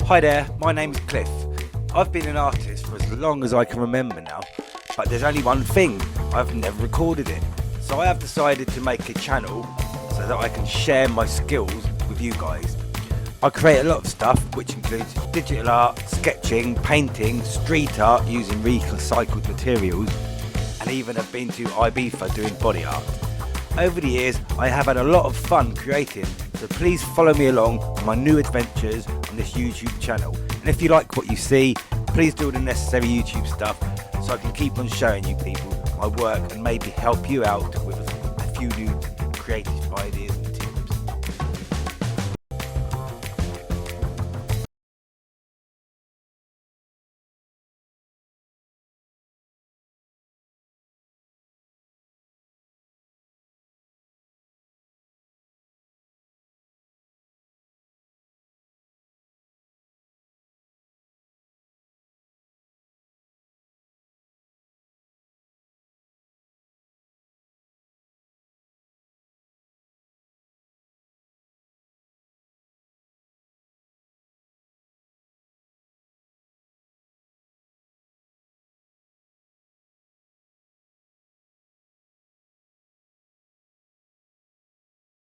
Hi there, my name's Cliff. I've been an artist for as long as I can remember now, but there's only one thing, I've never recorded it. So I have decided to make a channel so that I can share my skills with you guys. I create a lot of stuff which includes digital art, sketching, painting, street art using recycled materials, and even have been to Ibiza doing body art. Over the years I have had a lot of fun creating, so please follow me along on my new adventures on this YouTube channel. And if you like what you see, please do all the necessary YouTube stuff so I can keep on showing you people my work and maybe help you out with a few new creative ideas.